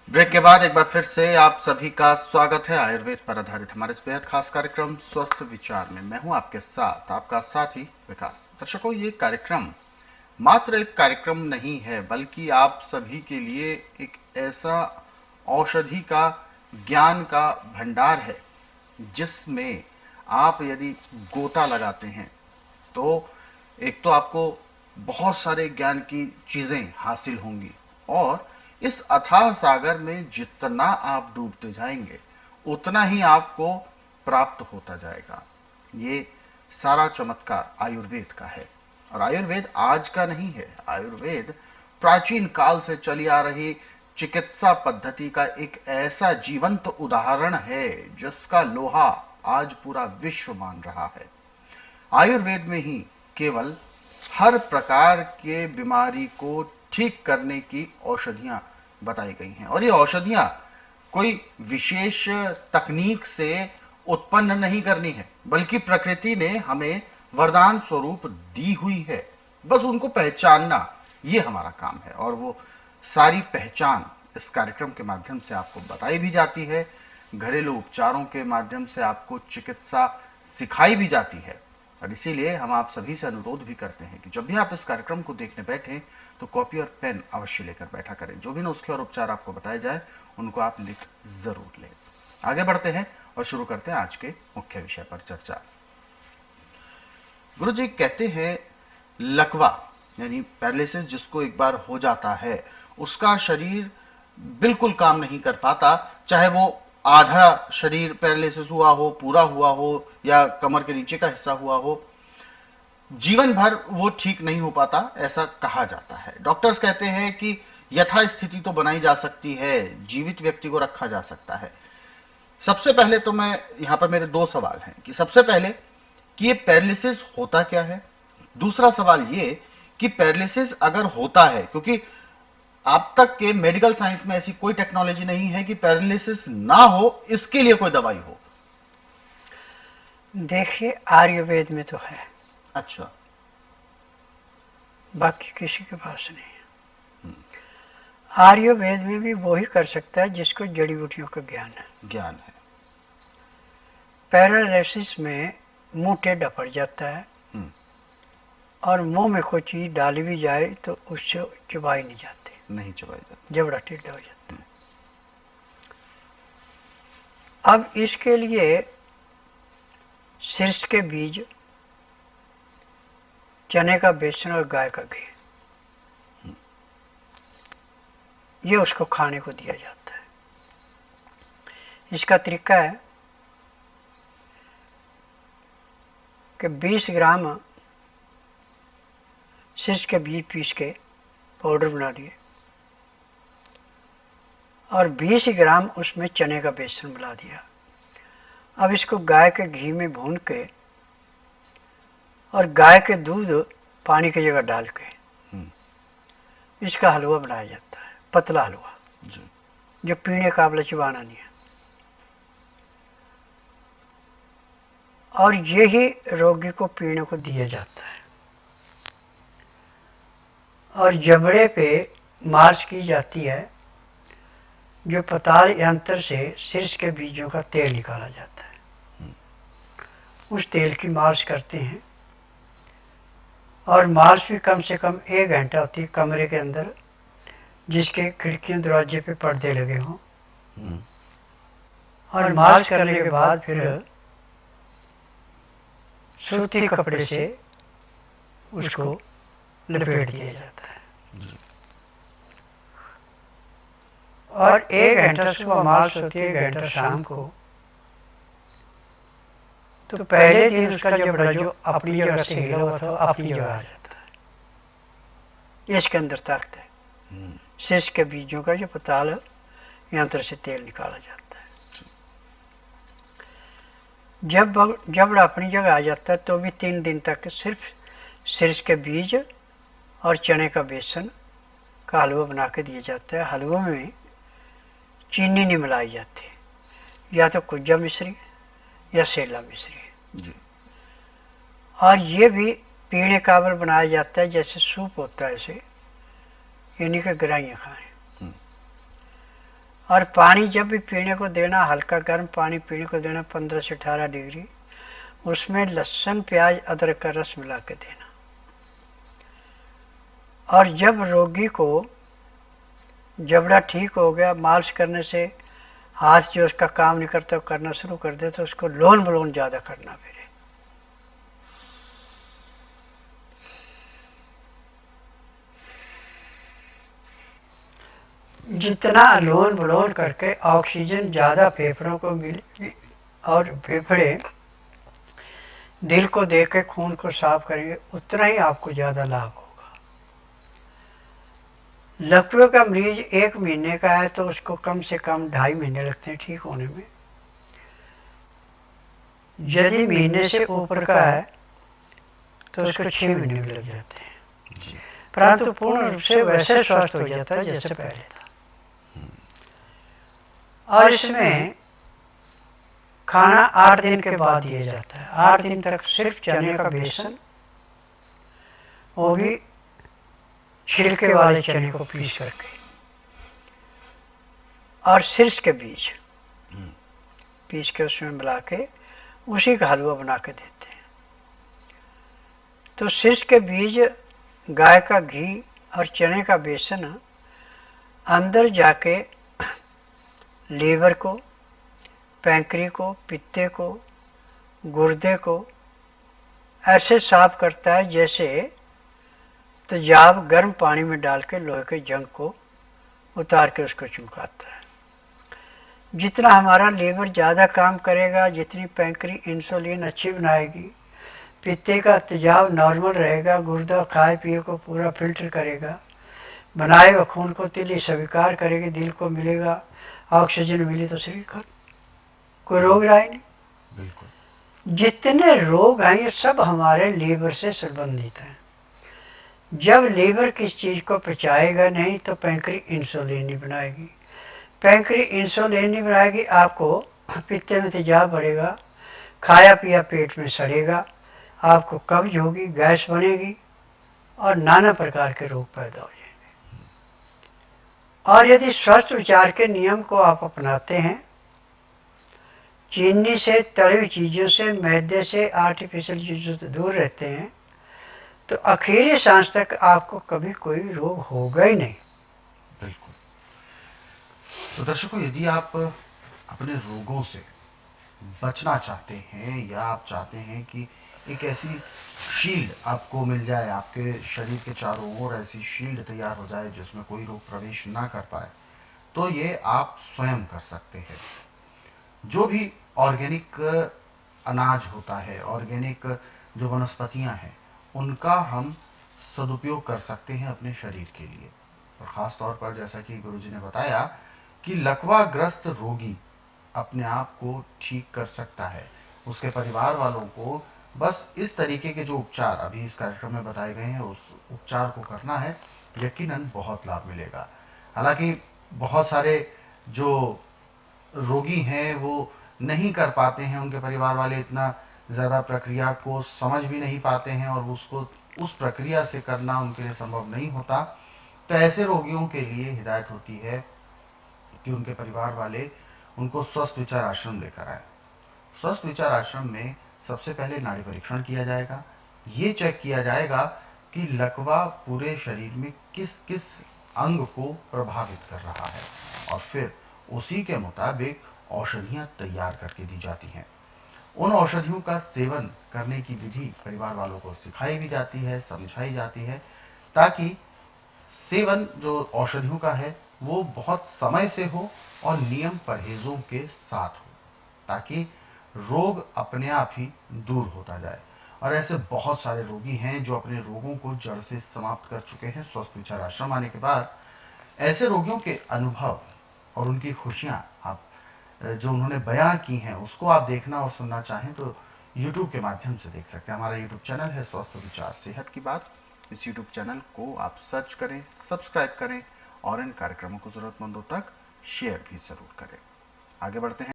Break के बाद एक बार फिर से आप सभी का स्वागत है आयुर्वेद पर आधारित हमारे इस बेहद खास कार्यक्रम स्वस्थ विचार में। मैं हूं आपके साथ आपका साथी विकास। दर्शकों, ये कार्यक्रम मात्र एक कार्यक्रम नहीं है, बल्कि आप सभी के लिए एक ऐसा औषधि का ज्ञान का भंडार है जिसमें आप यदि गोता लगाते हैं तो एक तो आपको बहुत सारे ज्ञान की चीजें हासिल होंगी, और इस अथाह सागर में जितना आप डूबते जाएंगे उतना ही आपको प्राप्त होता जाएगा। ये सारा चमत्कार आयुर्वेद का है। और आयुर्वेद आज का नहीं है, आयुर्वेद प्राचीन काल से चली आ रही चिकित्सा पद्धति का एक ऐसा जीवंत उदाहरण है जिसका लोहा आज पूरा विश्व मान रहा है। आयुर्वेद में ही केवल हर प्रकार के बीमारी को ठीक करने की औषधियां बताई गई हैं, और ये औषधियां कोई विशेष तकनीक से उत्पन्न नहीं करनी है, बल्कि प्रकृति ने हमें वरदान स्वरूप दी हुई है। बस उनको पहचानना ये हमारा काम है, और वो सारी पहचान इस कार्यक्रम के माध्यम से आपको बताई भी जाती है। घरेलू उपचारों के माध्यम से आपको चिकित्सा सिखाई भी जाती है। और इसीलिए हम आप सभी से अनुरोध भी करते हैं कि जब भी आप इस कार्यक्रम को देखने बैठें तो कॉपी और पेन अवश्य लेकर बैठा करें। जो भी नुस्खे और उपचार आपको बताए जाए उनको आप लिख जरूर लें। आगे बढ़ते हैं और शुरू करते हैं आज के मुख्य विषय पर चर्चा। गुरु जी कहते हैं लकवा यानी पैरालिसिस जिसको एक बार हो जाता है उसका शरीर बिल्कुल काम नहीं कर पाता, चाहे वो आधा शरीर पैरालिसिस हुआ हो, पूरा हुआ हो, या कमर के नीचे का हिस्सा हुआ हो, जीवन भर वो ठीक नहीं हो पाता, ऐसा कहा जाता है। डॉक्टर्स कहते हैं कि यथास्थिति तो बनाई जा सकती है, जीवित व्यक्ति को रखा जा सकता है। सबसे पहले तो मैं यहां पर मेरे दो सवाल हैं कि सबसे पहले कि ये पैरालिसिस होता क्या है, दूसरा सवाल ये कि पैरालिसिस अगर होता है, क्योंकि अब तक के मेडिकल साइंस में ऐसी कोई टेक्नोलॉजी नहीं है कि पैरालिसिस ना हो इसके लिए कोई दवाई हो। देखिए, आयुर्वेद में तो है। अच्छा। बाकी किसी के पास नहीं है। आयुर्वेद में भी वही कर सकता है जिसको जड़ी बूटियों का ज्ञान है। पैरालिसिस में मुंह टेढ़ा पड़ जाता है, और मुंह में कोई चीज डाली भी जाए तो उससे चबाई नहीं जाती, जबड़ा टेढ़ा हो जाता है। अब इसके लिए शीर्ष के बीज, चने का बेसन और गाय का घी, ये उसको खाने को दिया जाता है। इसका तरीका है कि 20 ग्राम शीर्ष के बीज पीस के पाउडर बना लिए, और 20 ग्राम उसमें चने का बेसन मिला दिया। अब इसको गाय के घी में भून के और गाय के दूध पानी की जगह डाल के इसका हलवा बनाया जाता है, पतला हलवा जो पीने काबिल चबाना नहीं है। और यही रोगी को पीने को दिया जाता है। और जबड़े पे मालिश की जाती है, जो पताल यंत्र से शीर्ष के बीजों का तेल निकाला जाता है, उस तेल की मालिश करते हैं। और मालिश भी कम से कम 1 घंटा होती है कमरे के अंदर, जिसके खिड़कियों दरवाजे पे पर्दे लगे हों। और मालिश करने के बाद फिर सूती कपड़े से उसको लपेट दिया जाता है। और 1 घंटा सुबह मालिश होती है, 1 घंटा शाम को। तो पहले दिन उसका जबड़ा जो अपनी जगह से हिला हुआ था अपनी जगह आ जाता है। इसके अंदर ताकत है। शीर्ष के बीजों का जो पताल यंत्र से तेल निकाला जाता है। जब जबड़ा अपनी जगह आ जाता है तो भी 3 दिन तक सिर्फ शीर्ष के बीज और चने का बेसन का हलवा बना के दिया जाता है। हलवे में चीनी नहीं मिलाई जाती, या तो कुज्जा मिश्री या सेला मिश्री। और ये भी पीने काबिल बनाया जाता है, जैसे सूप होता है ऐसे, यानी कि गराइयाँ खाएं। और पानी जब भी पीने को देना, हल्का गर्म पानी पीने को देना 15 से 18 डिग्री, उसमें लहसुन प्याज अदरक का रस मिला के देना। और जब रोगी को जबड़ा ठीक हो गया, मालिश करने से हाथ जो उसका काम नहीं करता करना शुरू कर दे, तो उसको लोन बलोन ज्यादा करना फिर। जितना लोन बलोन करके ऑक्सीजन ज्यादा फेफड़ों को मिलेगी और फेफड़े दिल को देकर खून को साफ करेंगे, उतना ही आपको ज्यादा लाभ होगा। लकवे का मरीज 1 महीने का है तो उसको कम से कम 2.5 महीने लगते हैं ठीक होने में। यदि महीने से ऊपर का है तो उसको 6 महीने में लग जाते हैं, परंतु पूर्ण रूप से वैसे स्वस्थ हो जाता है जैसे पहले था। और इसमें खाना 8 दिन के बाद दिया जाता है। 8 दिन तक सिर्फ चने का बेसन, वो भी छिलके वाले चने को पीस करके, और सिरस के बीज पीस के उसमें मिला के उसी का हलवा बना के देते हैं। तो सिरस के बीज, गाय का घी और चने का बेसन अंदर जाके लीवर को, पैंक्री को, पित्ते को, गुर्दे को ऐसे साफ करता है जैसे तेजाब गर्म पानी में डाल के लोहे के जंग को उतार के उसको चमकाता है। जितना हमारा लीवर ज़्यादा काम करेगा, जितनी पैंक्री इंसुलिन अच्छी बनाएगी, पित्ते का तेजाब नॉर्मल रहेगा, गुर्दा खाए पिए को पूरा फिल्टर करेगा, बनाए हुए खून को तिली स्वीकार करेगी, दिल को मिलेगा ऑक्सीजन, मिली तो शरीर का कोई रोग रहा ही नहीं। बिल्कुल। जितने रोग हैं ये सब हमारे लीवर से संबंधित हैं। जब लीवर किस चीज को पचाएगा नहीं तो पैंक्री इंसुलिन नहीं बनाएगी, पैंक्री इंसुलिन नहीं बनाएगी, आपको पित्ते में तेजाब बढ़ेगा, खाया पिया पेट में सड़ेगा, आपको कब्ज होगी, गैस बनेगी और नाना प्रकार के रोग पैदा हो जाएंगे। और यदि स्वस्थ विचार के नियम को आप अपनाते हैं, चीनी से, तली हुई चीजों से, मैदे से, आर्टिफिशियल चीजों से दूर रहते हैं, तो आखिरी सांस तक आपको कभी कोई रोग होगा ही नहीं। बिल्कुल। तो दर्शकों, यदि आप अपने रोगों से बचना चाहते हैं या आप चाहते हैं कि एक ऐसी शील्ड आपको मिल जाए, आपके शरीर के चारों ओर ऐसी शील्ड तैयार हो जाए जिसमें कोई रोग प्रवेश ना कर पाए, तो ये आप स्वयं कर सकते हैं। जो भी ऑर्गेनिक अनाज होता है, ऑर्गेनिक जो वनस्पतियां हैं, उनका हम सदुपयोग कर सकते हैं अपने शरीर के लिए। और खास तौर पर जैसा कि गुरुजी ने बताया कि लकवाग्रस्त रोगी अपने आप को ठीक कर सकता है, उसके परिवार वालों को बस इस तरीके के जो उपचार अभी इस कार्यक्रम में बताए गए हैं उस उपचार को करना है, यकीनन बहुत लाभ मिलेगा। हालांकि बहुत सारे जो रोगी हैं वो नहीं कर पाते हैं, उनके परिवार वाले इतना ज्यादा प्रक्रिया को समझ भी नहीं पाते हैं और उसको उस प्रक्रिया से करना उनके लिए संभव नहीं होता। तो ऐसे रोगियों के लिए हिदायत होती है कि उनके परिवार वाले उनको स्वस्थ विचार आश्रम लेकर आए। स्वस्थ विचार आश्रम में सबसे पहले नाड़ी परीक्षण किया जाएगा। ये चेक किया जाएगा कि लकवा पूरे शरीर में किस किस अंग को प्रभावित कर रहा है और फिर उसी के मुताबिक औषधियां तैयार करके दी जाती हैं। उन औषधियों का सेवन करने की विधि परिवार वालों को सिखाई भी जाती है, समझाई जाती है, ताकि सेवन जो औषधियों का है वो बहुत समय से हो और नियम परहेजों के साथ हो, ताकि रोग अपने आप ही दूर होता जाए। और ऐसे बहुत सारे रोगी हैं जो अपने रोगों को जड़ से समाप्त कर चुके हैं स्वस्थ विचार आश्रम आने के बाद। ऐसे रोगियों के अनुभव और उनकी खुशियां आप जो उन्होंने बयां की हैं उसको आप देखना और सुनना चाहें तो YouTube के माध्यम से देख सकते हैं। हमारा YouTube चैनल है स्वस्थ विचार सेहत की बात। इस YouTube चैनल को आप सर्च करें, सब्सक्राइब करें और इन कार्यक्रमों को जरूरतमंदों तक शेयर भी जरूर करें। आगे बढ़ते हैं।